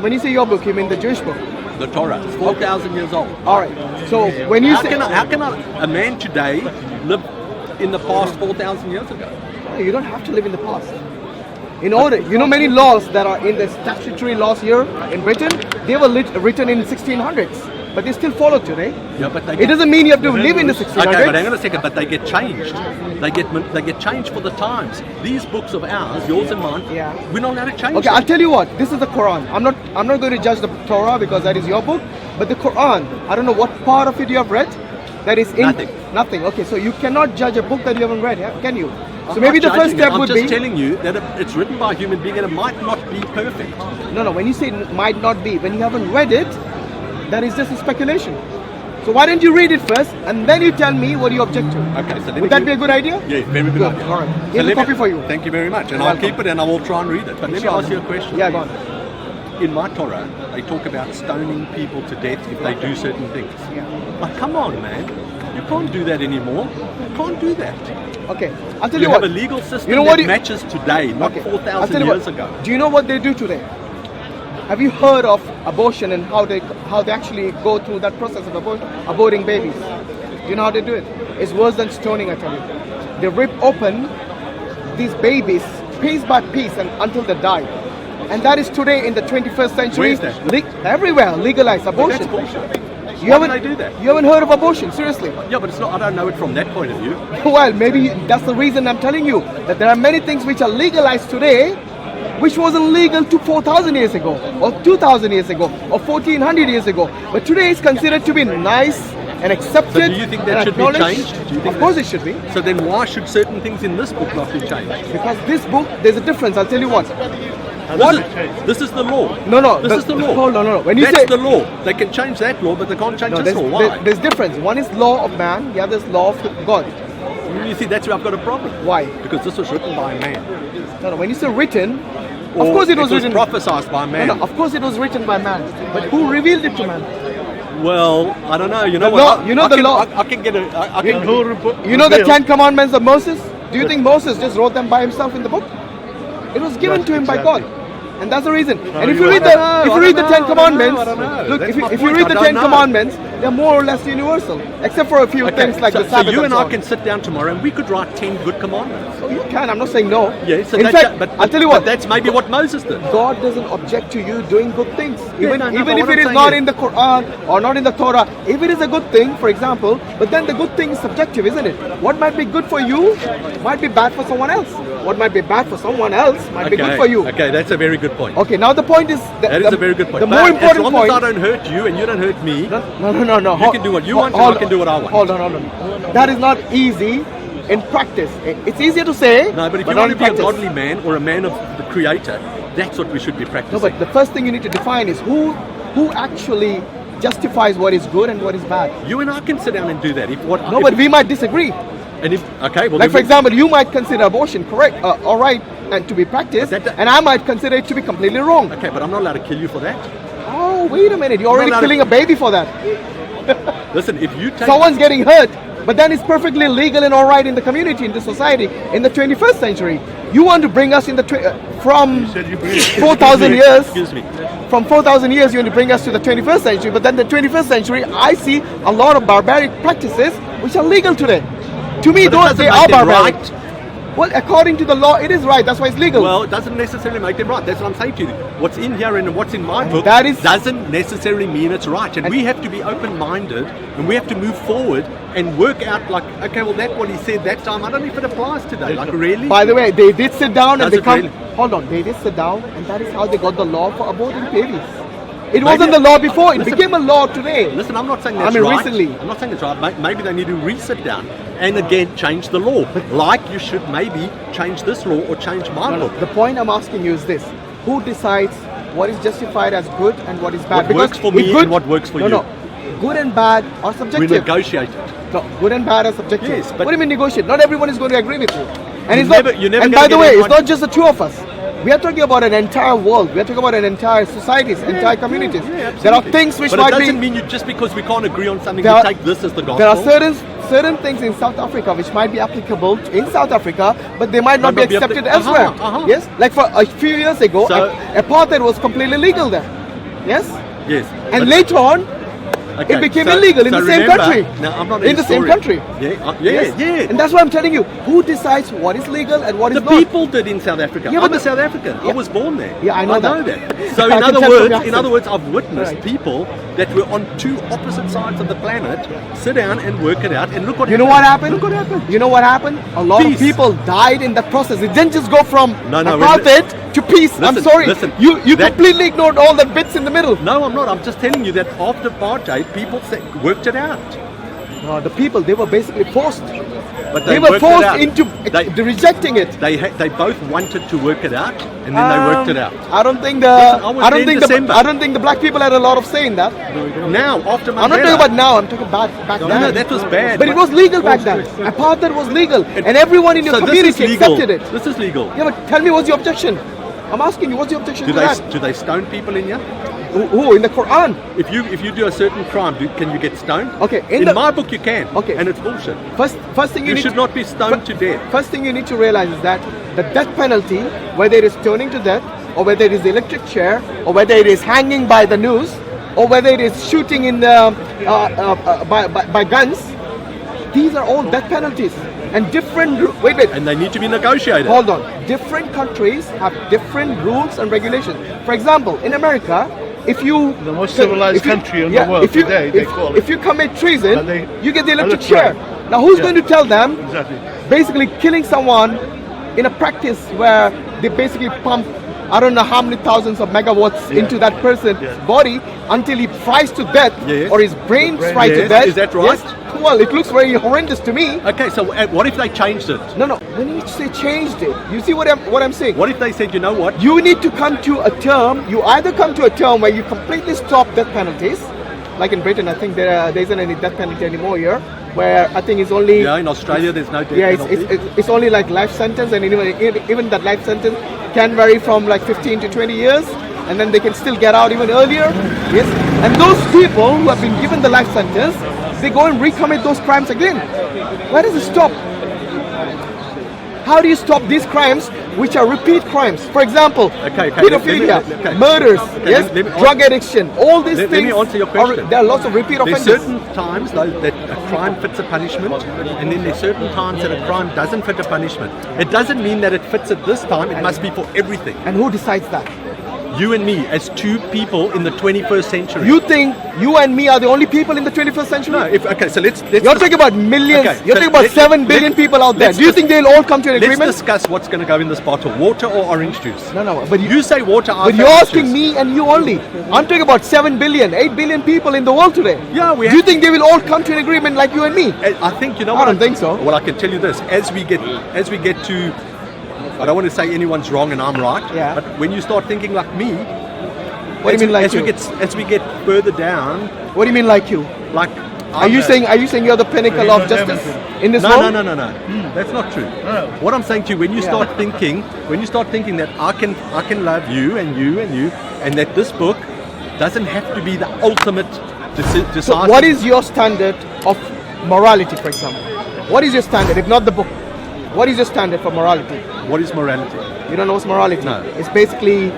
when you say your book, you mean the Jewish book? The Torah, 4,000 years old. All right. So when you say... How can a man today live in the past 4,000 years ago? You don't have to live in the past. In order, you know, many laws that are in the statutory laws here in Britain, they were written in 1600s. But they still follow today. Yeah, but it doesn't mean you have to live in the 1600s. Okay, but hang on a second. But they get changed. They get changed for the times. These books of ours, yours and mine, we're not allowed to change. Okay, I'll tell you what. This is the Quran. I'm not going to judge the Torah because that is your book. But the Quran, I don't know what part of it you have read. That is nothing. Okay, so you cannot judge a book that you haven't read, can you? So maybe the first step would be... I'm just telling you that it's written by a human being and it might not be perfect. No. When you say might not be, when you haven't read it, that is just a speculation. So why don't you read it first and then you tell me what you object to? Okay, so would that be a good idea? Yeah, very good idea. All right. Here's a copy for you. Thank you very much. And I'll keep it and I will try and read it. But let me ask you a question. Yeah, go on. In my Torah, they talk about stoning people to death if they do certain things. Yeah. Like, come on, man. You can't do that anymore. You can't do that. Okay, I'll tell you what. You have a legal system that matches today, not 4,000 years ago. Do you know what they do today? Have you heard of abortion and how they actually go through that process of aborting babies? Do you know how they do it? It's worse than stoning, I tell you. They rip open these babies piece by piece and until they die. And that is today in the 21st century. Where is that? Everywhere, legalized abortion. But that's bullshit. Why would they do that? You haven't heard of abortion, seriously? Yeah, but it's not. I don't know it from that point of view. Well, maybe that's the reason I'm telling you that there are many things which are legalized today which wasn't legal 4,000 years ago, or 2,000 years ago, or 1,400 years ago. But today it's considered to be nice and accepted. So do you think that should be changed? Of course it should be. So then why should certain things in this book not be changed? Because this book, there's a difference. I'll tell you what. This is the law. No. This is the law. Hold on, no. When you That's the law. They can change that law, but they can't change this law. Why? There's difference. One is law of man, the other is law of God. You see, that's where I've got a problem. Why? Because this was written by a man. No. When you say written, of course it was written. Prophesied by man. No, of course it was written by man. But who revealed it to man? Well, I don't know. You know what? You know the law. I can get a. You know the 10 Commandments of Moses? Do you think Moses just wrote them by himself in the book? It was given to him by God. And that's the reason. And if you read the 10 Commandments, look, if you read the 10 Commandments, they're more or less universal, except for a few things like the Sabbath. So you and I can sit down tomorrow and we could write 10 good commandments. Oh, you can. I'm not saying no. Yeah, so in fact, but I'll tell you what. That's maybe what Moses did. God doesn't object to you doing good things. Even if it is not in the Quran or not in the Torah, if it is a good thing, for example, but then the good thing is subjective, isn't it? What might be good for you might be bad for someone else. What might be bad for someone else might be good for you. Okay, that's a very good point. Okay, now the point is... That is a very good point. The more important point... As long as I don't hurt you and you don't hurt me... No. You can do what you want and I can do what I want. Hold on. That is not easy in practice. It's easier to say, no, but if you want to be a godly man or a man of the Creator, that's what we should be practicing. No, but the first thing you need to define is who actually justifies what is good and what is bad. You and I can sit down and do that. But we might disagree. And for example, you might consider abortion correct, all right, and to be practiced, and I might consider it to be completely wrong. Okay, but I'm not allowed to kill you for that. Oh, wait a minute! You're already killing a baby for that. Listen, if you take... Someone's getting hurt, but then it's perfectly legal and all right in the community, in the society, in the 21st century. You want to bring us in the from 4,000 years. Excuse me. From 4,000 years, you want to bring us to the 21st century. But then the 21st century, I see a lot of barbaric practices which are legal today. To me, they are barbaric. Right. Well, according to the law, it is right. That's why it's legal. Well, it doesn't necessarily make them right. That's what I'm saying to you. What's in here and what's in my book doesn't necessarily mean it's right. And we have to be open-minded and we have to move forward and work out like, okay, well, that's what he said that time. I don't know if it applies today. Like, really? By the way, they did sit down and hold on. They did sit down and that is how they got the law for aborting babies. It wasn't the law before. It became a law today. Listen, I'm not saying that's right. Recently. I'm not saying it's right. Maybe they need to re-sit down and again change the law. Like you should maybe change this law or change my law. The point I'm asking you is this. Who decides what is justified as good and what is bad? What works for me and what works for you. No. Good and bad are subjective. We negotiate it. No, good and bad are subjective. Yes, but what do you mean negotiate? Not everyone is going to agree with you. And it's never and by the way, it's not just the two of us. We are talking about an entire world. We are talking about an entire societies, entire communities. There are things which might be... But it doesn't mean just because we can't agree on something, you take this as the gospel. There are certain things in South Africa which might be applicable in South Africa, but they might not be accepted elsewhere. Yes? Like for a few years ago, apartheid was completely legal there. Yes? Yes. And later on, okay, it became illegal in the same remember, country. Now, I'm not in the same country. Yeah, Yes. yeah. And that's what I'm telling you. Who decides what is legal and what is The not? people did in South Africa. Yeah, I'm but a South African. I was born there. Yeah, I know that. that. So I can tell from your in other words, I've witnessed Right. people that were on two opposite sides of the planet sit down and work it out. And look what You happened. know what happened? Look what happened. You know what happened? A lot Peace. of people died in that process. It didn't just go from No, apartheid to peace. I'm Listen, sorry. listen. You That- completely ignored all the bits in the middle. No, I'm not. I'm just telling you that after apartheid, people worked it out. No, the people, they were basically forced. But They they were worked it forced out. into They- rejecting it. They both wanted to work it out, and then they worked it out. I don't think I was there in December. I don't think the black people had a lot of say in that. Now, after Mandela, I'm not talking about now. I'm talking about back then. No, that was bad. But it was legal back then. Apartheid was legal, and everyone in your So this community is legal. accepted it. This is legal. Yeah, but tell me, what's your objection? I'm asking you, what's your objection to that? Do they stone people in here? Who in the Quran? If you do a certain crime, can you get stoned? Okay, in my book you can. Okay. And it's bullshit. First thing You need should to, not be stoned to death. First thing you need to realize is that the death penalty, whether it is stoning to death, or whether it is the electric chair, or whether it is hanging by the noose, or whether it is shooting in the, by guns, these are all death penalties. And different, wait. And they need to be negotiated. Hold on. Different countries have different rules and regulations. For example, in America, if you the most civilized country in the world today, they call it. If you commit treason, you get the electric that's chair. right. Now, who's going to tell them? Exactly. Basically, killing someone in a practice where they basically pump, I don't know how many thousands of megawatts into that person's body until he fries to death, Yes. or his brain fries to Yes. death. Is that right? Yes. Well, it looks very horrendous to me. Okay, so what if they changed it? No. When you say changed it, you see what I'm saying? What if they said, you know what? You need to come to a term. You either come to a term where you completely stop death penalties, like in Britain. I think there isn't any death penalty anymore here. Where I think it's only In Australia there's no death yeah, penalty. it's only like life sentence, and even that life sentence can vary from like 15 to 20 years, and then they can still get out even earlier. Yes, and those people who have been given the life sentence, they go and recommit those crimes again. Where does it stop? How do you stop these crimes, which are repeat crimes? For example, pedophilia, murders, drug addiction, all these things. Let me answer your question. There are lots of repeat offenders. There's certain times though that a crime fits a punishment, and then there's certain times that a crime doesn't fit a punishment. It doesn't mean that it fits at this time. It must be for everything. And who decides that? You and me, as two people in the 21st century. You think you and me are the only people in the 21st century? No. So let's. You're talking about millions. Okay, You're so talking about 7 billion let's- people out there. let's Do you dis- think they'll all come to an Let's agreement? discuss what's going to go in this bottle: water or orange juice. No. But You say water. I But say you're orange asking juice. me and you only. I'm talking about 7 billion, 8 billion people in the world today. Yeah, we Do you have- think they will all come to an agreement like you and me? I think you know. I what don't think so. Well, I can tell you this: as we get to, I don't want to say anyone's wrong and I'm right. Yeah. But when you start thinking like me, What do you mean like as you? as we get further down, What do you mean like you? like. Are you saying you're the pinnacle of justice in this world? No. That's not true. What I'm saying to you, when you start thinking that I can love you and you and you, and that this book doesn't have to be the ultimate decisive. So what is your standard of morality, for example? What is your standard, if not the book? What is your standard for morality? What is morality? You don't know what's morality? No. It's basically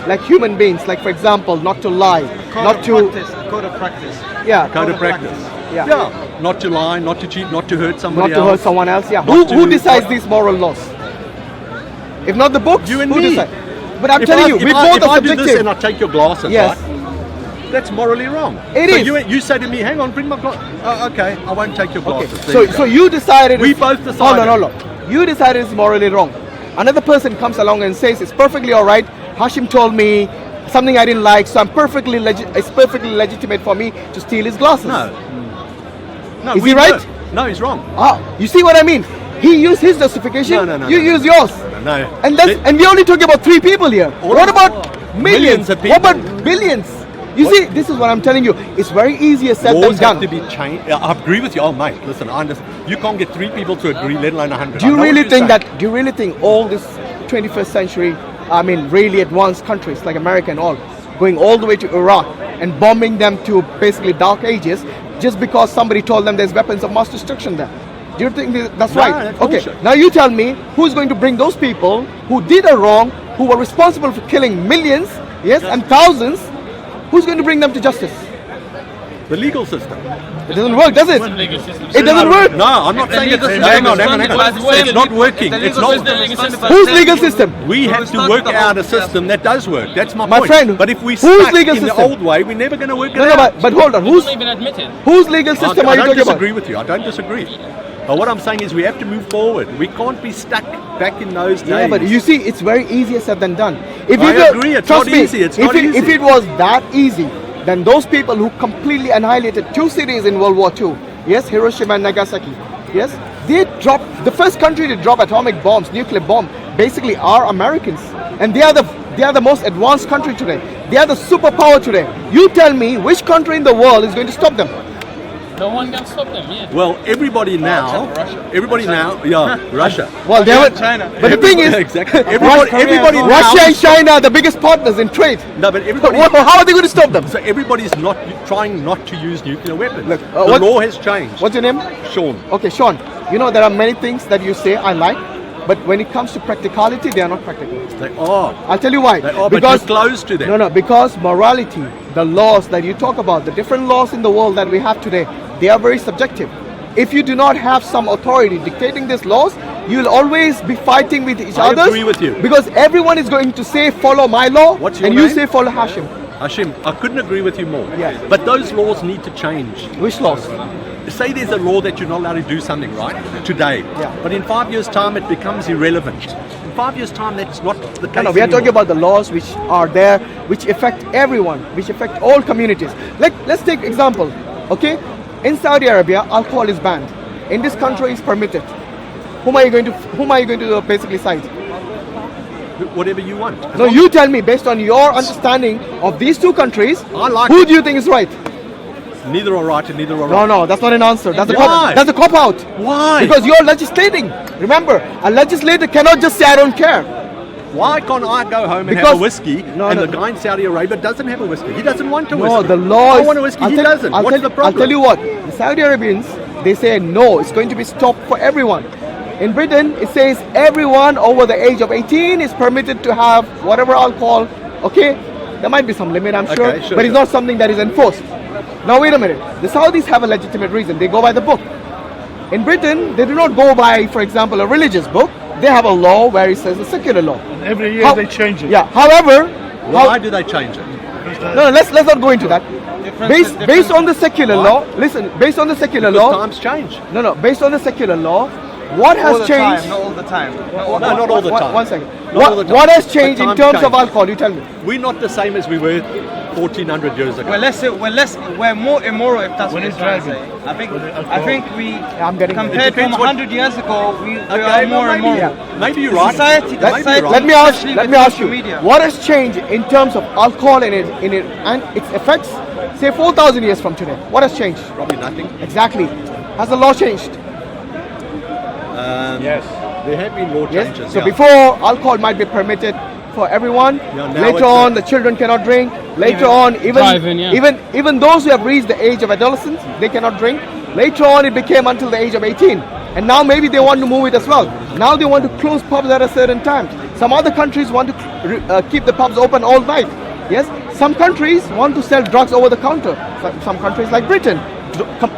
like human beings, like for example, not to lie, not to... Code of practice. Yeah. Code of practice. Yeah. Not to lie, not to cheat, not to hurt Not somebody to else. hurt someone else, yeah. Not Who to- decides these moral laws? If not the books, You and who me. decide? But I'm telling you, we both if are I do this subjective. and I take your glasses, Yes. right? That's morally wrong. It so is. You say to me, hang on, bring my glasses. Oh, okay, I won't take your Okay. glasses. There you So go. you decided... We it's- both decided. No. You decided it's morally wrong. Another person comes along and says it's perfectly all right. Hashim told me something I didn't like, so it's perfectly legitimate for me to steal his glasses. No, Is we he right? don't. No, he's wrong. Ah, you see what I mean? He used his justification. No, You use yours. No. And we're only talking about 3 people here. What about millions? millions of What people. about billions? You see, this is what I'm telling you. It's very easier said than Laws have done. to be changed. I agree with you. Oh, mate, listen, I understand. You can't get 3 people to agree, let alone 100. Do you really think all this 21st century, really advanced countries like America and all, going all the way to Iraq and bombing them to basically dark ages just because somebody told them there's weapons of mass destruction there? Do you think that's No, right? that's Okay, bullshit. now you tell me who's going to bring those people who did a wrong, who were responsible for killing millions, yes, and thousands, Who's going to bring them to justice? The legal system. It doesn't work, does it? It doesn't work. No, I'm not saying it's hang on. It's not working. It's not. Whose legal system? We have to work out a system that does work. That's my My point. friend, But if we whose stuck legal in the system? old way, we're never going to work it No, out. but hold on. Whose legal system I are you don't talking disagree about? with you. I don't disagree. But what I'm saying is we have to move forward. We can't be stuck back in those days. Yeah, but you see, it's very easier said than done. If I you go- agree, it's trust not me, easy, it's if not it, easy. If it was that easy, then those people who completely annihilated 2 cities in World War II, yes, Hiroshima and Nagasaki, yes, they dropped, the first country to drop atomic bombs, nuclear bomb, basically are Americans. And they are the most advanced country today. They are the superpower today. You tell me which country in the world is going to stop them? No one can stop them, yeah. Well, everybody now, Russia. Well, they haven't. China. But the thing is, Exactly. Everybody now. Russia and China are the biggest partners in trade. No, but everybody. How are they going to stop them? So everybody's trying not to use nuclear weapons. Look, the what- law has changed. What's your name? Sean? Okay, Sean. You know there are many things that you say I like, but when it comes to practicality, they are not practical. They are. I'll tell you why. They are, but you're close to them. No, because morality, the laws that you talk about, the different laws in the world that we have today, they are very subjective. If you do not have some authority dictating these laws, you'll always be fighting with each other. I agree with you. Because everyone is going to say follow my law, What's your and you name? say follow Hashim. Hashim, I couldn't agree with you more. Yeah. But those laws need to change. Which laws? Say there's a law that you're not allowed to do something, right? Today. Yeah. But in 5 years' time, it becomes irrelevant. In 5 years' time, that's not the case. No, we are anymore. talking about the laws which are there, which affect everyone, which affect all communities. Let's take example, okay? In Saudi Arabia, alcohol is banned. In this country, it's permitted. Whom are you going to basically cite? Whatever you want. No, you tell me based on your understanding of these two countries, I like who it. do you think is right? Neither are right and neither are wrong. No, that's not an answer. That's Why? that's a cop out. Why? Because you're legislating. Remember, a legislator cannot just say I don't care. Why can't I go home and Because- have a whiskey No, and no. the guy in Saudi Arabia doesn't have a whiskey? He doesn't want a whiskey. No, the law I is- want a whiskey, I'll he tell- doesn't. I'll What's tell- the problem? I'll tell you what, the Saudi Arabians, they say no, it's going to be stopped for everyone. In Britain, it says everyone over the age of 18 is permitted to have whatever alcohol, okay? There might be some limit, I'm sure, Okay, sure, but it's not something that is enforced. Now wait a minute, the Saudis have a legitimate reason, they go by the book. In Britain, they do not go by, for example, a religious book. They have a law where it says a secular law. Every year How- they change it. Yeah, however, Why do they change it? no, let's not go into that. Based on the secular law, listen, based on the secular Because law, times change. no, based on the secular law, what has changed? Not all the time. No, not all the time. One second. Not all the time. What has But changed in times terms of change. alcohol? You tell me. We're not the same as we were 1400 years ago. We're more immoral if that's When what it's you're trying to driving. say. I think we I'm getting compared from depends what- 100 years ago, we are Okay, more maybe, immoral. maybe you're right. Society, Maybe you're right. Let me ask. especially Let with me ask social you. media. What has changed in terms of alcohol and its effects? Say 4,000 years from today. What has changed? Probably nothing. Exactly. Has the law changed? Yes. There have been law Yes. changes. So yeah. before, alcohol might be permitted for everyone. Yeah, now Later it's on, the children cannot drink. Later on, driving, yeah. even those who have reached the age of adolescence, they cannot drink. Later on, it became until the age of 18. And now maybe they want to move it as well. Now they want to close pubs at a certain time. Some other countries want to keep the pubs open all night. Yes. Some countries want to sell drugs over the counter. Some countries like Britain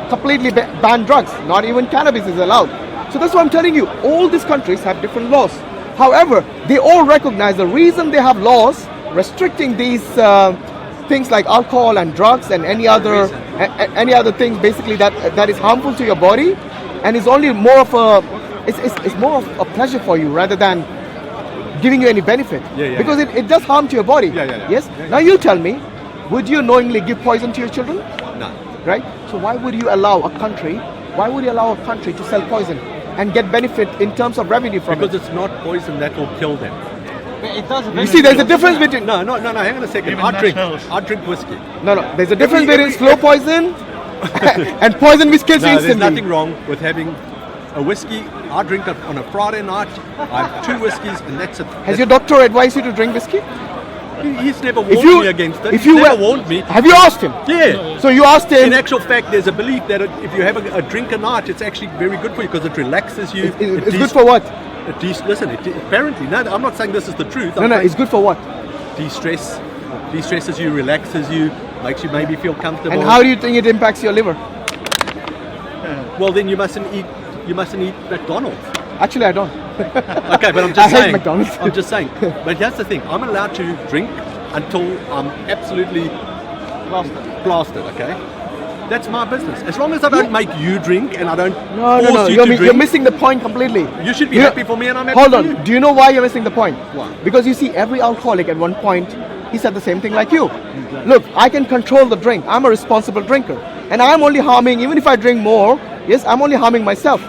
completely ban drugs. Not even cannabis is allowed. So that's what I'm telling you. All these countries have different laws. However, they all recognize the reason they have laws restricting these things like alcohol and drugs and any other things basically that is harmful to your body, and is only more of it's more of a pleasure for you rather than giving you any benefit. Because it does harm to your body. Yes. Now you tell me, would you knowingly give poison to your children? No. Right? So why would you allow a country to sell poison and get benefit in terms of revenue from Because it? it's not poison that will kill them. It does You see, there's a difference between No, hang on a second. Even nationals. I drink whiskey. no. There's a difference between slow poison and poison which kills you No, there's instantly. nothing wrong with having a whiskey. I drink it on a Friday night. I have 2 whiskeys and that's it. Has your doctor advised you to drink whiskey? He's never warned me against it. If He's you never were- warned me. Have you asked him? Yeah. So you asked him. In actual fact, there's a belief that if you have a drink a night, it's actually very good for you because it relaxes you. It's good for what? Listen, apparently, no, I'm not saying this is the truth. No, it's good for what? De-stress, de-stresses you, relaxes you, makes you maybe feel comfortable. And how do you think it impacts your liver? Well, then you mustn't eat McDonald's. Actually, I don't. Okay, but I'm just I hate saying. McDonald's. I'm just saying. But here's the thing: I'm allowed to drink until I'm absolutely blasted. Okay, that's my business. As long as I don't make you drink and I don't force you to drink. You're missing the point completely. You should be happy for me, and I'm happy Hold for on. you. Do you know why you're missing the point? Why? Because you see, every alcoholic at one point, he said the same thing like you. Look, I can control the drink. I'm a responsible drinker, and I'm only harming. Even if I drink more, yes, I'm only harming myself.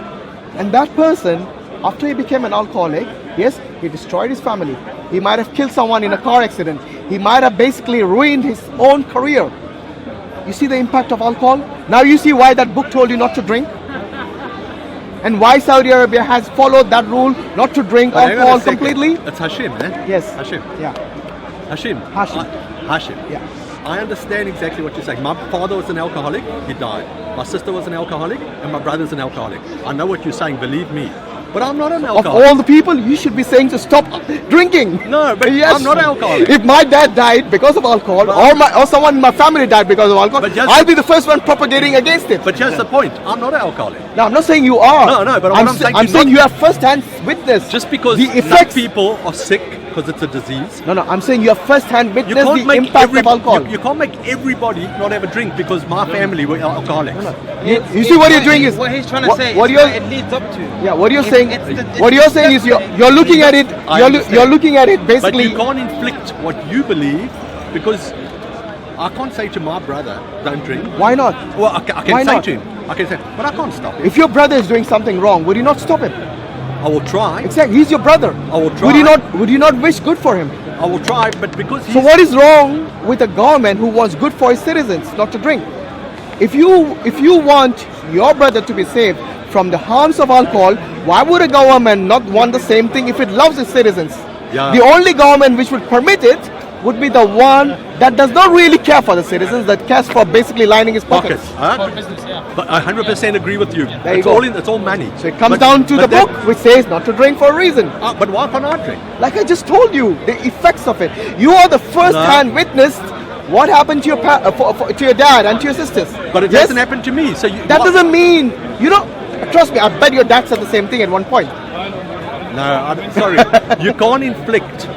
And that person, after he became an alcoholic, yes, he destroyed his family. He might have killed someone in a car accident. He might have basically ruined his own career. You see the impact of alcohol? Now you see why that book told you not to drink? And why Saudi Arabia has followed that rule not to drink alcohol completely? It's Hashim, eh? Yes. Hashim. Yeah. Hashim. Hashim. Yeah. I understand exactly what you're saying. My father was an alcoholic, he died. My sister was an alcoholic, and my brother's an alcoholic. I know what you're saying, believe me. But I'm not an Of alcoholic. all the people, you should be saying to stop drinking. No, but Yes. I'm not an alcoholic. If my dad died because of alcohol, or someone in my family died because of alcohol, But just- I'll be the first one propagating against it. But here's the point, I'm not an alcoholic. No, I'm not saying you are. No, but what I'm saying I'm is saying not- you have first-hand witness. Just because the some effects. people are sick because it's a disease, No, I'm saying you have first-hand you witness can't the make impact of alcohol. you can't make everybody not have a drink because my family were alcoholics. You see what you're doing is what he's trying to say. What is you're what it leads up to. yeah. What you're It's- saying. it's the- What you're saying is you're looking at it. I You're understand. looking at it But basically. you can't inflict what you believe because I can't say to my brother, don't drink. Why not? Well, I Why can say not? to him, I can say, but I can't stop him. If your brother is doing something wrong, would you not stop him? I will try. Exactly. He's your brother. I will try. Would you not wish good for him? I will try, but because he's... So what is wrong with a government who wants good for his citizens not to drink? If you want your brother to be saved from the harms of alcohol, why would a government not want the same thing if it loves its citizens? Yeah. The only government which would permit it would be the one that does not really care for the citizens, that cares for basically lining his pockets. For business, yeah. But I 100% agree with you. There you It's go. all it's all money. So it comes But- down to the but that- book which says not to drink for a reason. But why can't I drink? Like I just told you, the effects of it. You are the first-hand witness what happened to your to your dad and to your sisters. But it Yes? hasn't happened to me. So you, That doesn't mean trust me. I bet your dad said the same thing at one point. No, I'm sorry. You can't inflict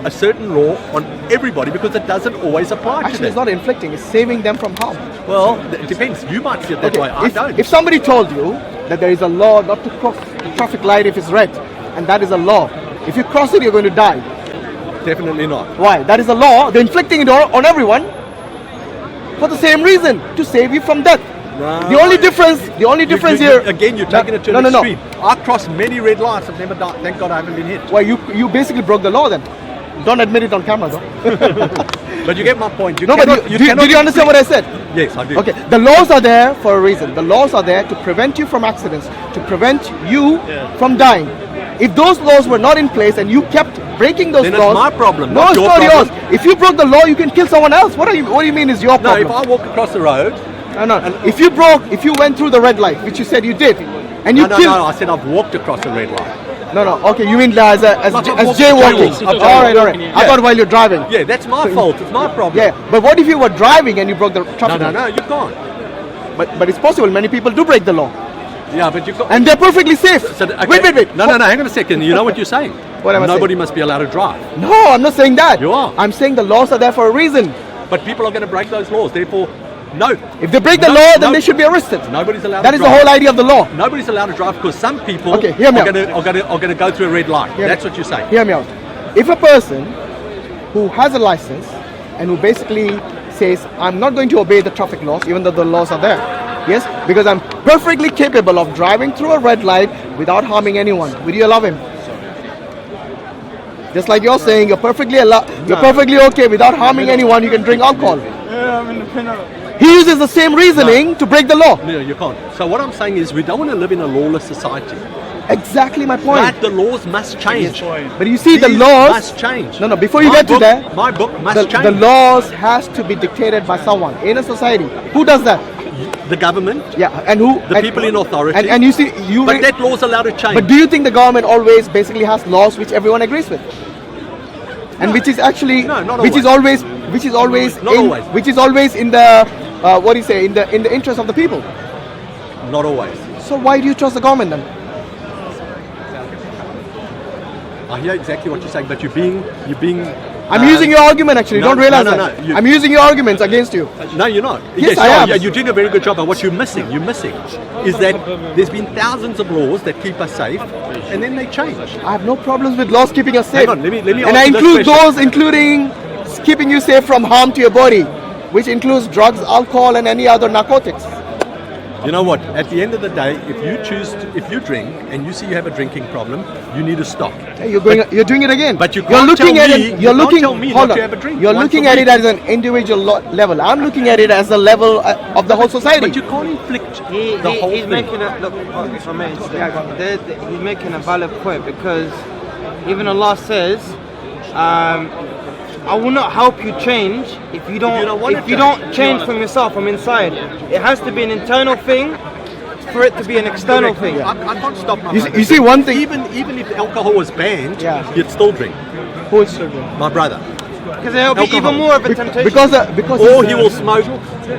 a certain law on everybody because it doesn't always apply to Actually, them. it's not inflicting; it's saving them from harm. Well, it depends. You might see it that way. I don't. If somebody told you that there is a law not to cross the traffic light if it's red, and that is a law, if you cross it, you're going to die. Definitely not. Why? That is a law. They're inflicting it on everyone for the same reason, to save you from death. No. The only difference here. Again, you're taking it to No, an no, extreme. I crossed many red lights. I've never died. Thank God I haven't been hit. Well, you basically broke the law then. Don't admit it on camera though. But you get my point. You No, cannot, but you did cannot you understand what I said? Yes, I do. Okay, the laws are there for a reason. The laws are there to prevent you from accidents, to prevent you from dying. If those laws were not in place and you kept breaking those Then laws, it's my problem, No, not it's your not problem. yours. If you broke the law, you can kill someone else. What do you mean is your No, problem? if I walk across the road, No. If you went through the red light, which you said you did, and you no, killed. I said I've walked across the red light. No. Okay, you mean as Like I'm jaywalking? walking. All right. Yeah. I thought while you're driving. Yeah, that's my fault. It's my problem. Yeah, but what if you were driving and you broke the traffic No, light? you can't. But it's possible. Many people do break the law, Yeah, but you can't. and they're perfectly safe. So, okay. Wait. No, hang on a second. You know what you're saying? What am I Nobody saying? must be allowed to drive. No, I'm not saying that. You are. I'm saying the laws are there for a reason. But people are going to break those laws. Therefore, no. If they break the No, law, then no. they should be arrested. Nobody's allowed That to is the drive. whole idea of the law. Nobody's allowed to drive because some people Okay, hear me are out. going to go through a red light. Hear me- That's what you're saying. Hear me out. If a person who has a license and who basically says, I'm not going to obey the traffic laws, even though the laws are there, yes, because I'm perfectly capable of driving through a red light without harming anyone, would you allow him? Just like you're saying, you're perfectly okay without harming anyone, you can drink alcohol. He uses the same reasoning to break the law. No, you can't. So what I'm saying is we don't want to live in a lawless society. Exactly my point. But the laws must change. But you see, the These laws must change. No, before you My get to book- that, my book must change. the laws has to be dictated by someone in a society. Who does that? The government, Yeah, and who? the people in authority. And you see, but that law's allowed to change. But do you think the government always basically has laws which everyone agrees with? And which is actually, No, not which is always which is always Not always. which is always in the what do you say, in the interest of the people. Not always. So why do you trust the government then? I hear exactly what you're saying, but you're being. I'm using your argument actually. no, Don't realize no, that. no, I'm using your arguments against you. No, you're not. Yes, I am. Yeah, you're doing a very good job. But what you're missing is that there's been thousands of laws that keep us safe, and then they change. I have no problems with laws keeping us safe. Hang on, let me and I answer this include question. those, including keeping you safe from harm to your body, which includes drugs, alcohol, and any other narcotics. You know what? At the end of the day, if you drink and you see you have a drinking problem, you need to stop. Hey, you're doing it again. But you you're can't looking tell at me- it. you can't tell me hold not to on. have a drink You're once looking a at week. it as an individual level. I'm looking at it as the level of the whole society. But you can't inflict the whole He's thing. making a look. If I may interject, he's making a valid point because even Allah says, "I will not help you change if you don't change from yourself, from inside. It has to be an internal thing for it to be an external thing." I can't stop my You brother. see- you see one thing- Even if alcohol was banned, Yeah. you'd still drink. Who is children? My brother. Because it'll be Alcohol. even more of a temptation. Because Or he's, he will smoke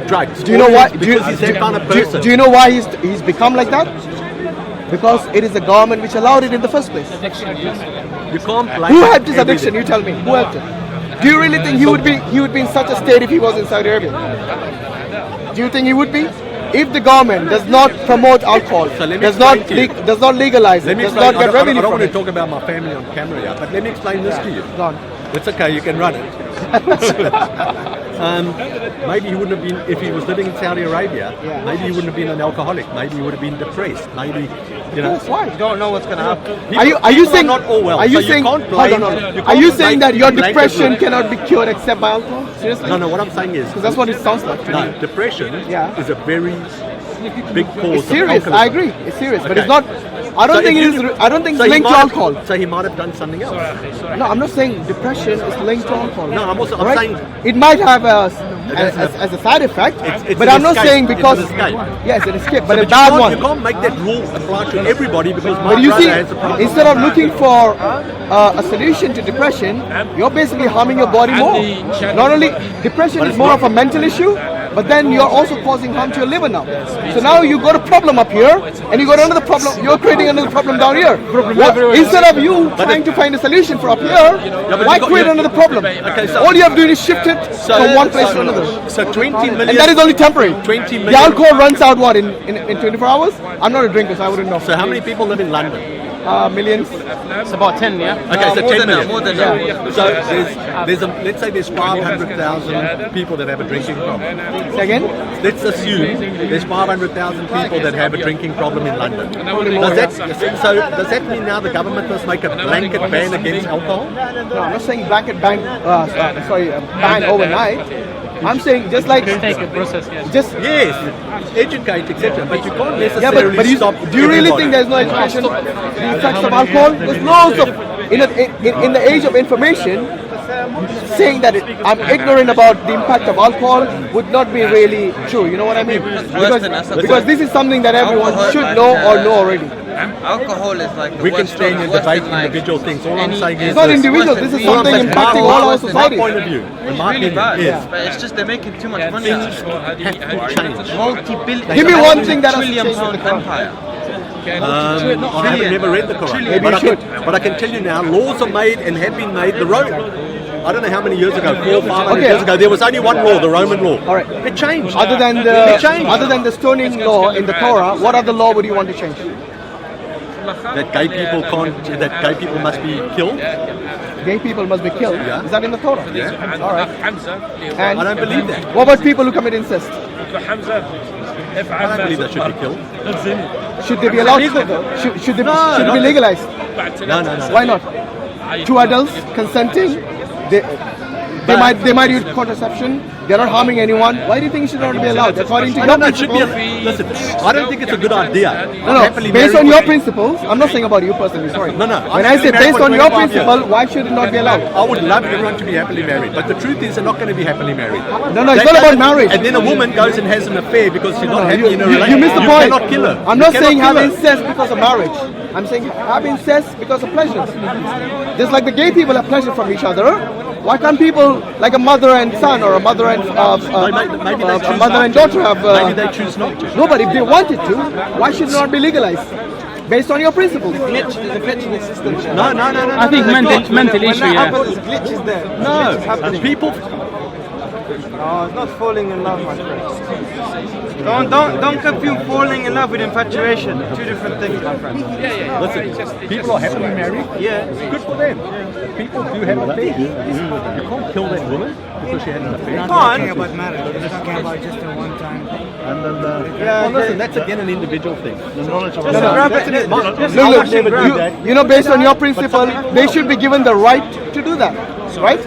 drugs. Do you know why? Because he's that kind of person. Do you know why he's become like that? Because it is the government which allowed it in the first place. You can't blame Who helped his everything. addiction? You tell me. Who helped him? Do you really think he would be in such a state if he was in Saudi Arabia? Do you think he would be? If the government does not promote alcohol, So let me does not explain to you. does not legalize it, Let me does explain. not get I revenue don't from want to it. talk about my family on camera here, but let me explain this to you. Go on. It's okay, you can run it. Maybe he wouldn't have been, if he was living in Saudi Arabia, Yeah. maybe he wouldn't have been an alcoholic, maybe he would have been depressed, maybe, you know. That's why. You don't know what's going to happen. Are you People saying not all well? Are you so saying? You can't Hold blame, on, you hold on. can't Are you blame saying that your blanket depression rule. cannot be cured except by alcohol? Seriously? No, what I'm saying is, Because that's what it sounds like. no, depression Yeah. is a very big cause. It's serious. of I alcoholism. agree. It's serious, but Okay. it's not. I don't So think if it is. you- I don't think so it's he linked to might have- alcohol. So he might have done something else. No, I'm not saying depression is linked to alcohol. No, I'm Alright? saying it might have as It's a side effect, it's but an I'm not escape. saying It's because an escape. yes, an escape, but So a you bad can't- one. You can't make that rule apply to everybody because my But you brother see, has a problem. instead of looking for a solution to depression, you're basically harming your body more. Not only depression is more of a mental issue, but then you're also causing harm to your liver now. So now you got a problem up here, and you got another problem. You're creating another problem down here. Instead of you trying to find a solution for up here, but why you got- create you- another problem? Okay, so- All you have to do is shift it from one place to another. So 20 million. And that is only temporary. 20 The million. alcohol runs out what in 24 hours? I'm not a drinker, so I wouldn't know. So how many people live in London? Millions. It's about 10, yeah? Okay, so more 10 than that, million. more than that. So let's say there's 500,000 people that have a drinking problem. Say again? Let's assume there's 500,000 people that have a drinking problem in London. Does that mean now the government must make a blanket ban against alcohol? No, I'm not saying blanket ban. Ban overnight. I'm saying just like Take a process, yes. just Yes, educate, etc. But you can't yeah, necessarily but stop. do you really everybody. think there's no education the effects of alcohol? There's loads of in the age of information, saying that I'm ignorant about the impact of alcohol would not be really true. You know what I mean? Because this is something that everyone should know or know already. Alcohol is like the We can worst stay drug, and worse debate than, like, individual things. All I'm any- saying is It's not this. individual. This is All I'm something saying- impacting all our My society. point of view, in my really opinion, bad. is But it's just they're making too much money. things have to change. Multi-billion. Give me one thing that has trillion changed in pound the Quran. empire. I haven't never read the Quran, Maybe but you should. but I can tell you now, laws are made and have been made. The road. I don't know how many years ago, 400 or 500 Okay. years ago, there was only one law, the Roman law. All right. It changed. Other than It changed. the stoning law in the Torah, what other law would you want to change? That gay people that gay people must be killed. Gay people must be killed. Yeah. Is that in the Torah? Yeah. All right. And I don't believe that. what about people who commit incest? I don't believe they should be killed. Should they be allowed? Should they not be legalized? No. Why not? Two adults consenting, they might use contraception they're not harming anyone. Why do you think it should not be allowed? According to your principles. Listen, I don't think it's a good idea. No, based on your principles, I'm not saying about you personally, sorry. No. When I say based on your principle, why should it not be allowed? I would love everyone to be happily married, but the truth is they're not going to be happily married. No, it's not about marriage. And then a woman goes and has an affair because she's not happy in a relationship. You missed the point. You cannot kill her. I'm not saying have incest because of marriage. I'm saying have incest because of pleasure. Just like the gay people have pleasure from each other, why can't people like a mother and son or a mother and maybe they choose mother and daughter have? Maybe they choose not to. No, but if they wanted to, why should it not be legalized? Based on your principles. There's a glitch in the system. No. I think mental issue, yeah. There's glitches there. No, people. No, it's not falling in love, my friend. Don't confuse falling in love with infatuation. Two different things, my friend. Listen, people are happily married. Yeah. Good for them. People do have affairs. You can't kill that woman because she had an affair. Not talking about marriage. We're talking about just a one-time thing. And then, well, listen, that's again an individual thing. The knowledge of you know, based on your principle, they should be given the right to do that, right?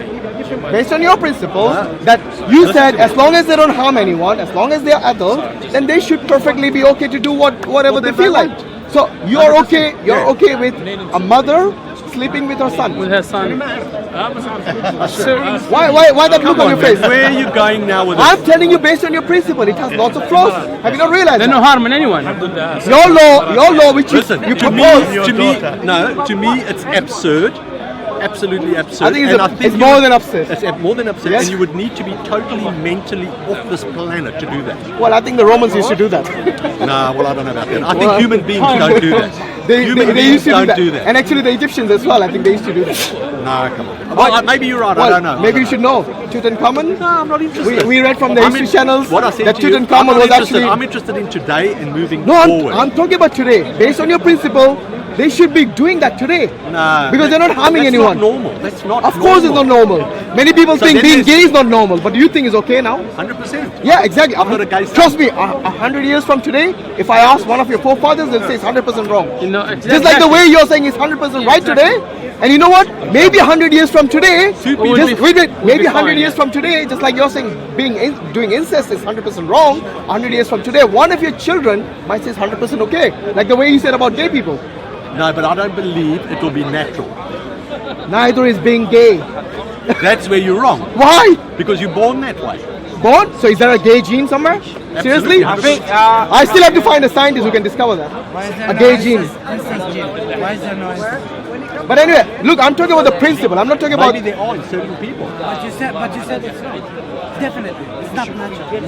Based on your principle, that you said as long as they don't harm anyone, as long as they are adult, then they should perfectly be okay to do whatever they feel like. So you're okay. You're okay with a mother sleeping with her son. With her son. Why that look on your face? Where are you going now with this? I'm telling you based on your principle, it has lots of flaws. Have you not realized They're that? not harming anyone. Your law which Listen, you to propose. me, it's absurd. Absolutely absurd. I think it's more than absurd. It's more than absurd, Yes. and you would need to be totally mentally off this planet to do that. Well, I think the Romans used to do that. Nah, well, I don't know about that. I think human beings don't do that. They used to don't do that. And actually the Egyptians as well, I think they used to do that. Nah, come on. Well, maybe you're right, I don't know. Maybe you should know. Tutankhamun? No, I'm not interested. We read from the history channels what I said that to you, Tutankhamun was actually... I'm interested in today and moving No, forward. I'm talking about today. Based on your principle, they should be doing that today. No, because they're not harming anyone. That's not normal. That's not Of course it's not normal. Many people So think then being there's- gay is not normal, but do you think it's okay now? 100%. Yeah, exactly. I'm not a gay Trust me, 100 years from today, if I ask one of your forefathers, they'll say it's 100% wrong. You know, Just like the way you're saying it's 100% right today, and you know what? Maybe 100 years from today, maybe 100 years from today, just like you're saying doing incest is 100% wrong, 100 years from today, one of your children might say it's 100% okay. Like the way you said about gay people. No, but I don't believe it will be natural. Neither is being gay. That's where you're wrong. Why? Because you're born that way. Born? So is there a gay gene somewhere? Seriously? I think, I still have to find a scientist who can discover that. Why is there A no gay incest gene. gene? Why is there no incest? But anyway, look, I'm talking about the principle. I'm not talking about... Maybe there are in certain people. But you said it's not. Definitely, it's not natural.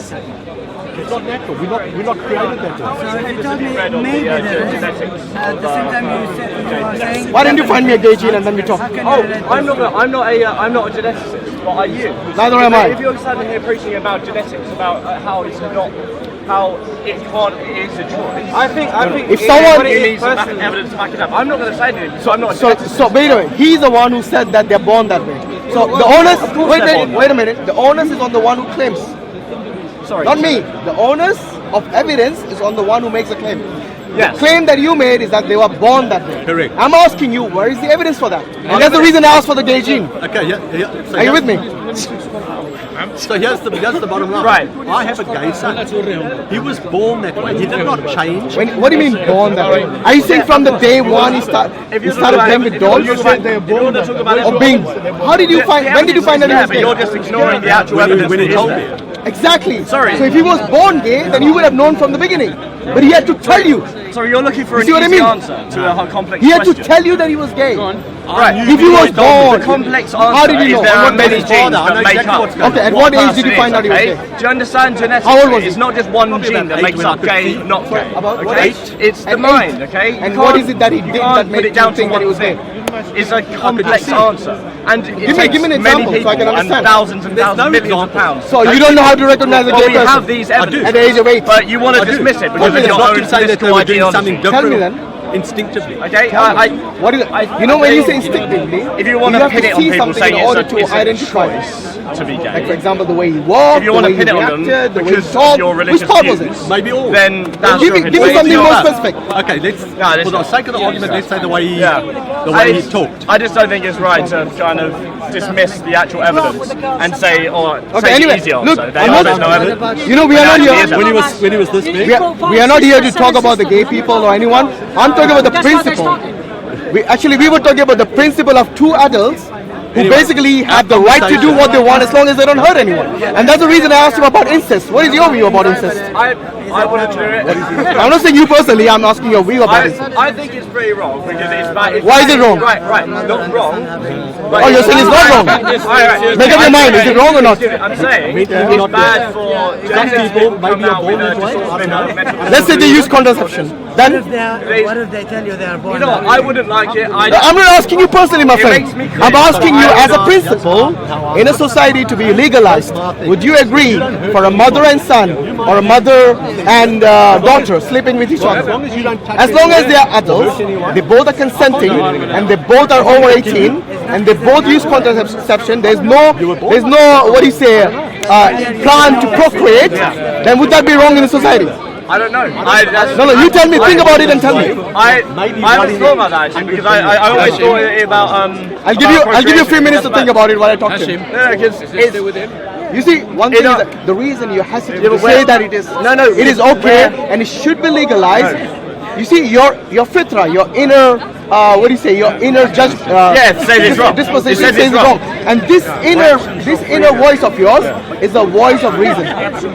It's not natural. We're not created that way. So if you told me maybe there is, at the same time you are saying. Why don't you find me a gay gene and then we talk? How can Oh, you relate I'm this? not a geneticist, but are you? Neither am I. If you're standing here preaching about genetics, about how it is a choice. I think If someone- it needs evidence to back it up. I'm not going to say anything, so I'm not a So geneticist. wait a minute. He's the one who said that they're born that way. So the onus... Wait a minute. The onus is on the one who claims. Sorry. Not me. The onus of evidence is on the one who makes a claim. Yes. The claim that you made is that they were born that way. Correct. I'm asking you, where is the evidence for that? And that's the reason I asked for the gay gene. Okay, yeah. So Are you with me? So here's the bottom line. Right. I have a gay son. He was born that way. He did not change. What do you mean born that way? Are you saying from the day one he started playing with dolls? Or being? How did you find? When did you find that he was but you're gay? just ignoring the actual When evidence. he that told is me. there. Exactly. Sorry. So if he was born gay, then you would have known from the beginning. But he had to tell you. Sorry, you're looking for You an see what I easy mean? answer to a complex He had to question. tell you that he was gay. Right. If he was born, The complex answer how did you know? is there On are what many basis? genes I know that make exactly up. what's going Okay, at what age did you person find out he was is, gay? Do you understand genetics? How old was he? It's not just one Probably gene about that 8 makes when I up could gay, see. not gay. About what Okay? age? It's the At mind, 8. okay? And You what can't- is it that he you did can't that put made it you down think to that he one was gay? thing. It's a complex answer. And it Give me takes an many example so I people can and understand. thousands and There's thousands, no millions of example. pounds. So you don't know how to recognize a Well, gay we person have these evidence. at the age of 8. But you want to I do. dismiss it But because of it's your not own to say that they political were doing ideology. something Tell different me then. instinctively. Okay, What is it? You know when you say instinctively, if you want you to have pin it on see people something saying in order to it's a identify. choice to be Like for gay, example, the way he walked, if you the want way to he pin it on them reacted, the way he because of talked. your Which religious part was it? views, Maybe all. then that's Give your me something more specific. Okay, let's. this For the sake of the argument, let's say the way he Yeah. talked. I just don't think it's right to kind of dismiss the actual evidence and say, anyway, easy answer. look, There's no evidence. You know, we are not here. When he was this big, We are not here to talk about the gay people or anyone. I'm talking about the principle. We were talking about the principle of two adults who basically have the right to do what they want as long as they don't hurt anyone. And that's the reason I asked him about incest. What is your view about incest? I wouldn't do it. I'm not saying you personally, I'm asking your view about incest. I think it's pretty wrong because it's bad. Why is it wrong? Right, not wrong. Oh, you're saying it's not wrong? Make up your mind, is it wrong or not? I'm saying it's bad for some people might be born this way. I don't know. Let's say they use contraception. Then What if they tell you they are born? You know, I wouldn't like it. I'm not asking you personally, my friend. I'm asking you as a principle in a society to be legalized. Would you agree for a mother and son or a mother and daughter sleeping with each other? As long as they are adults, they both are consenting and they both are over 18 and they both use contraception, there's no what do you say, plan to procreate, then would that be wrong in the society? I don't know. No, you tell me. Think about it and tell me. I haven't thought about that actually because I always thought about I'll give you a few minutes to think about it while I talk to him. Yeah, because you see, one thing is that the reason you hesitate to say that it is it is okay and it should be legalized. You see, your fitra, your inner what do you say? Your inner judge. It says it's wrong. This person says it's wrong, and this inner voice of yours is the voice of reason.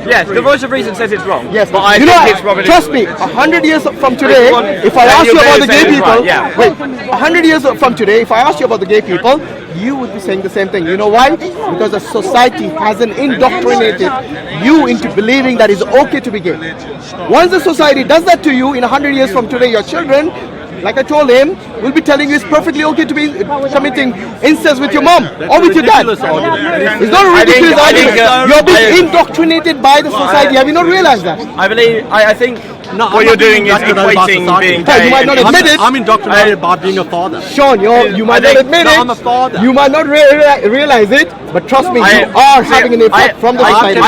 Yes, the voice of reason says it's wrong. Yes, but I think it's probably trust me. 100 years from today, if I ask you about the gay people, wait, 100 years from today, if I ask you about the gay people, you would be saying the same thing. You know why? Because the society hasn't indoctrinated you into believing that it's okay to be gay. Once the society does that to you, in 100 years from today, your children, like I told him, will be telling you it's perfectly okay to be committing incest with your mom or with your dad. It's not a ridiculous idea. You're being indoctrinated by the society. Have you not realized that? I think what you're doing is equating being gay. You might not admit it. I'm indoctrinated by being a father. Sean, you might not admit it. I'm a father. You might not realize it, but trust me, you are having an impact from the society.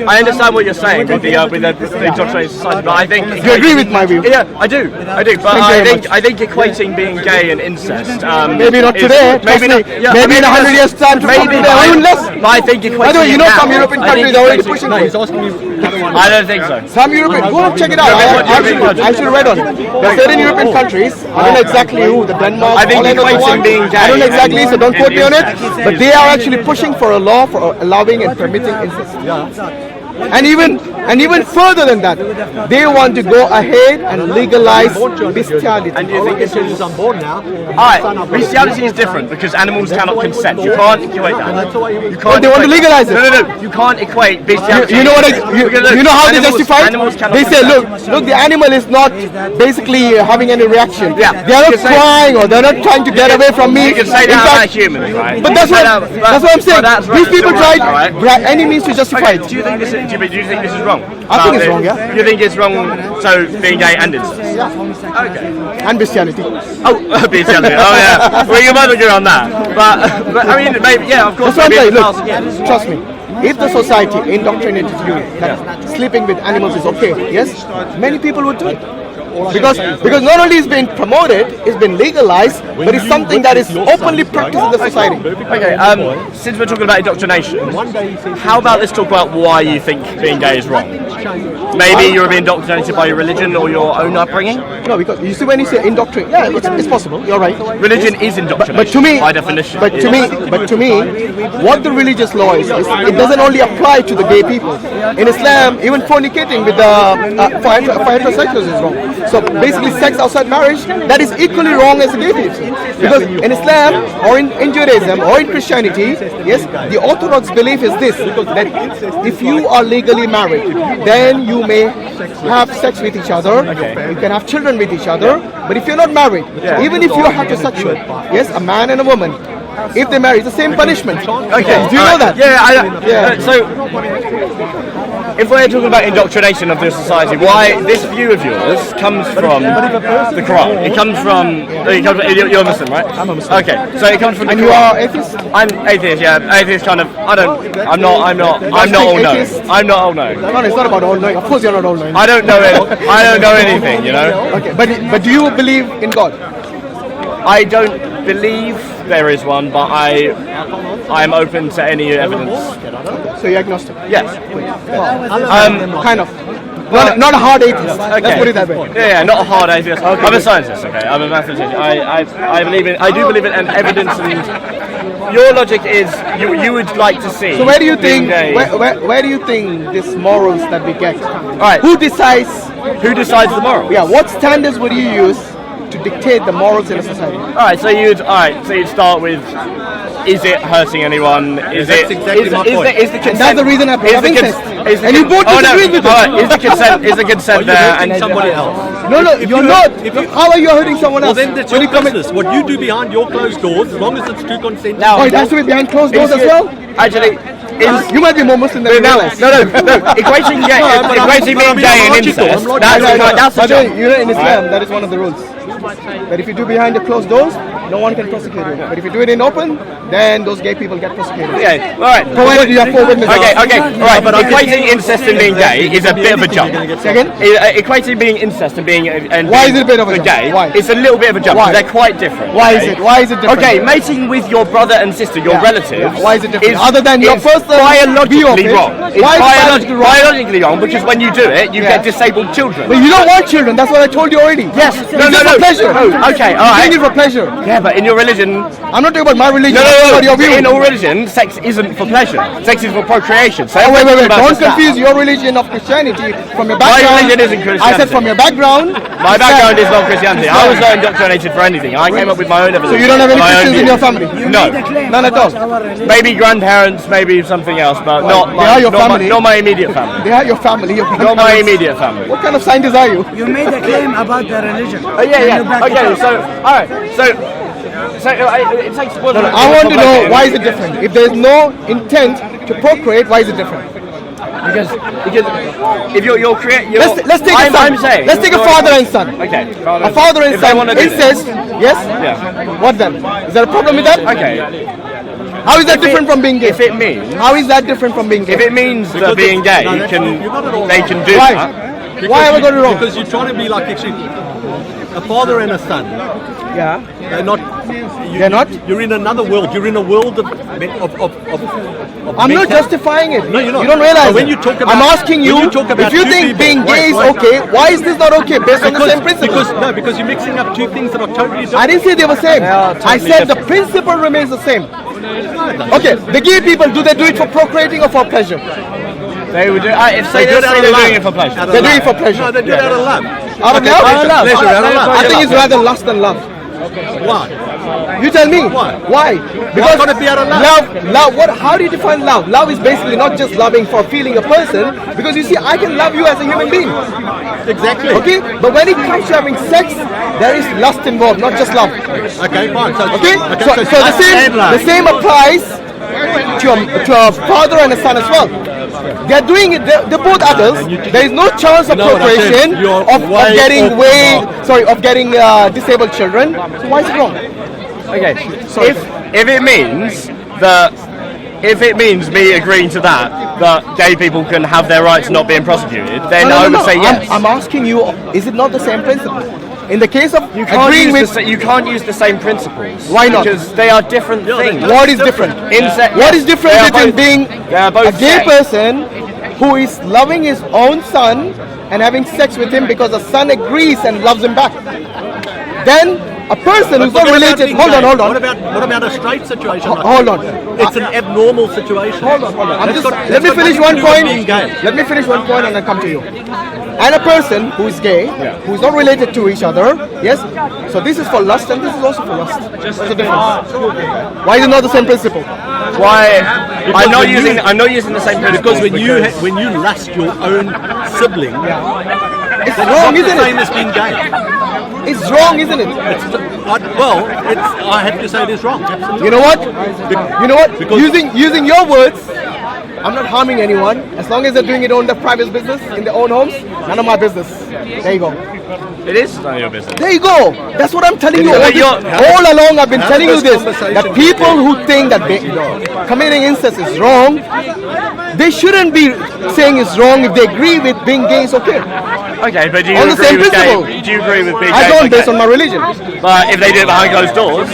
I understand what you're saying with the indoctrinated society, but I think you agree with my view. Yeah, I do. But I think equating being gay and incest. Maybe not today. Maybe in 100 years time. Maybe even less. But I think equating. By the way, you know some European countries are already pushing for it. I don't think so. Some European, go and check it out. I should read on it. There are certain European countries, I don't know exactly who, the Denmark, I think equating being gay. I don't know exactly, so don't quote me on it, but they are actually pushing for a law for allowing and permitting incest. And even further than that, they want to go ahead and legalize bestiality. And do you think as soon as I'm born now? Bestiality is different because animals cannot consent. You can't equate that. You can't. They want to legalize it. No. You can't equate bestiality. You know what? You know how they justify it? They say, look, the animal is not basically having any reaction. Yeah. They are not crying or they're not trying to get away from me. You can say that about humans, right? But that's what I'm saying. These people tried by any means to justify it. Do you think this is wrong? I think it's wrong, yeah. You think it's wrong, so being gay and incest? Yeah. Okay. And bestiality. Oh, bestiality. Oh, yeah. Well, you might agree on that. But I mean, maybe, yeah, of course. That's what I'm saying. Look, trust me. If the society indoctrinated you that sleeping with animals is okay, yes, many people would do it. Because not only is being promoted, it's been legalized, but it's something that is openly practiced in the society. Okay, since we're talking about indoctrination, how about let's talk about why you think being gay is wrong? Maybe you're being indoctrinated by your religion or your own upbringing? No, because you see when you say indoctrinate, yeah, it's possible, you're right. Religion is indoctrination, but to me, by definition. But to me, what the religious law is it doesn't only apply to the gay people. In Islam, even fornicating with for heterosexuals is wrong. So basically sex outside marriage, that is equally wrong as the gay people. Because in Islam or in Judaism or in Christianity, yes, the orthodox belief is this, that if you are legally married, then you may have sex with each other, you can have children with each other, but if you're not married, even if you're heterosexual, yes, a man and a woman, if they marry, it's the same punishment. Okay, do you know that? Yeah. So, if we're talking about indoctrination of the society, why this view of yours comes from the Quran? It comes from you're Muslim, right? I'm a Muslim. Okay, so it comes from the Quran. And you are atheist? I'm atheist. Yeah, atheist kind of. I'm not all knowing. I'm not all knowing. No, it's not about all knowing. Of course, you're not all knowing. I don't know it. I don't know anything. You know. Okay, but do you believe in God? I don't believe there is one, but I'm open to any evidence. So you're agnostic? Yes. Kind of. Not a hard atheist. Okay. Let's put it that way. Yeah, not a hard atheist. Okay. I'm a scientist. Okay, I'm a mathematician. I do believe in evidence, and your logic is you would like to see. So where do you think where do you think these morals that we get? All right. Who decides the morals? Yeah. What standards would you use to dictate the morals in a society? All right. So you'd start with. Is it hurting anyone? Is That's exactly my point. Is the consent? That's the reason I have incest. And you both disagree with it. Is the consent there? And somebody else. No, you're not. How are you hurting someone Well, else? then that's your business. What you do behind your closed doors, as long as it's two consent. Oh, it has to be behind closed doors as well? Actually, you might be more Muslim than you realize. No. Equating being gay and incest. That's the job. You know, in Islam, that is one of the rules. That if you do behind the closed doors, no one can prosecute you. But if you do it in open, then those gay people get prosecuted. Okay, all right. Provided you have 4 witnesses. Okay, all right. But equating incest and being gay is a bit of a jump. Second? Equating being incest and being Why is it a bit of a jump? gay? Why? It's a little bit of a jump. Why? They're quite different. Why is it? Why is it different? Okay, mating with your brother and sister, your relatives. Yeah. Why is it different? Other than your first biologically wrong. Why It's biologically wrong because when you do it, you get disabled children. But you don't want children. That's what I told you already. Yes. No. For pleasure. Okay, all You're right. doing it for pleasure. Yeah, but in your religion, I'm not talking about my religion. no. Your view. In all religion, sex isn't for pleasure. Sex is for procreation. So wait. about Don't just that. confuse your religion of Christianity from your My background. religion isn't Christianity. I said from your background. My background is not Christianity. I was not indoctrinated for anything. I came up with my own evidence. So you don't have any my own Christians in view. your family? No. None at all. Maybe grandparents, maybe something else, but not They are your family. not my immediate family. They are your family. Your Not my immediate family. What kind of scientist are you? You made a claim about the religion. Yeah. Okay, so all right, so it takes. I want to know why is it different? If there is no intent to procreate, why is it different? Because if you're creating, let's take a son. Let's take a father and son. Okay. A father and son. Incest. Yes. Yeah. What then? Is there a problem with that? Okay. How is that different from being gay? If it means. How is that different from being gay? If it means that being gay they can do Why? that. Why have I got it wrong? Because you're trying to be like actually a father and a son. Yeah. They're not. They're not? You're in another world. You're in a world of I'm not justifying it. No, you're not. You don't realize But when it. you talk about, I'm asking you, when you talk about if you two think people, being gay is okay, why is this not okay based on the same principle? Because you're mixing up two things that are totally different. I didn't say they were same. I said the principle remains the same. Okay, the gay people, do they do it for procreating or for pleasure? They would do. If They do it out of they're love. doing it for pleasure. They're doing it for pleasure. No, they do it out of love. Out of love? Pleasure, out of love. I think it's rather lust than love. Why? You tell me. Why? Why? Because gonna be out of love. Love. What? How do you define love? Love is basically not just loving for feeling a person, because you see, I can love you as a human being. Exactly. Okay. But when it comes to having sex, there is lust involved, not just love. Okay, fine. So, Okay. So the same applies to a father and a son as well. They're doing it. They're both adults. There is no chance of procreation of getting disabled children. So why is it wrong? Okay. If it means me agreeing to that gay people can have their rights not being prosecuted, then I would say yes. I'm asking you, is it not the same principle? In the case of You can't agreeing use with, you can't use the same principles. Why not? Because they are different things. what is different? What is different between being They are both a gay sex. person who is loving his own son and having sex with him because the son agrees and loves him back? Then a person who's not related. Hold on. What about a straight situation? Hold on. It's an abnormal situation. Hold on. Let me finish one point. Let me finish one point and then come to you. And a person who is gay, who is not related to each other, yes. So this is for lust and this is also for lust. There's a difference. Why is it not the same principle? Why? I'm not using the same principle. Because when you lust your own sibling, It's wrong, isn't same it? as being gay. It's wrong, isn't it? I have to say it is wrong. You know what? Using your words, I'm not harming anyone. As long as they're doing it on their private business, in their own homes, none of my business. There you go. It is none of your business. There you go. That's what I'm telling you. All along I've been telling you this. That people who think that committing incest is wrong, they shouldn't be saying it's wrong if they agree with being gay is okay. Okay, but do you On the agree same with principle. gay? Do you agree with being I gay? don't based on my religion. But if they do it behind closed doors,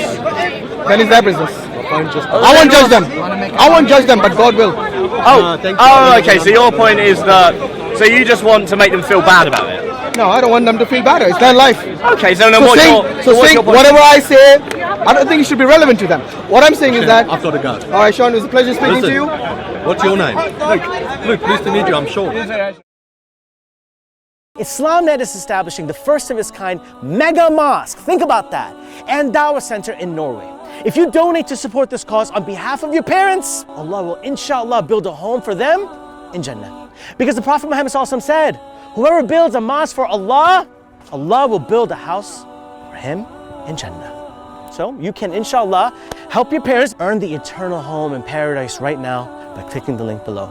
then it's their business. I won't judge them. I won't judge them, but God will. Okay. So your point is that so you just want to make them feel bad about it. No, I don't want them to feel better. It's their life. Okay. So then what's what's your point? Whatever I say, I don't think it should be relevant to them. What I'm saying is that I've got to go. All right, Sean, it was a pleasure speaking Listen, to you. What's your name? Luke, pleased to meet you, I'm sure. IslamNet is establishing the first of its kind mega mosque, think about that, and Dawah Center in Norway. If you donate to support this cause on behalf of your parents, Allah will inshallah build a home for them in Jannah. Because the Prophet Muhammad ﷺ said, whoever builds a mosque for Allah, Allah will build a house for him in Jannah. So you can inshallah help your parents earn the eternal home in paradise right now by clicking the link below.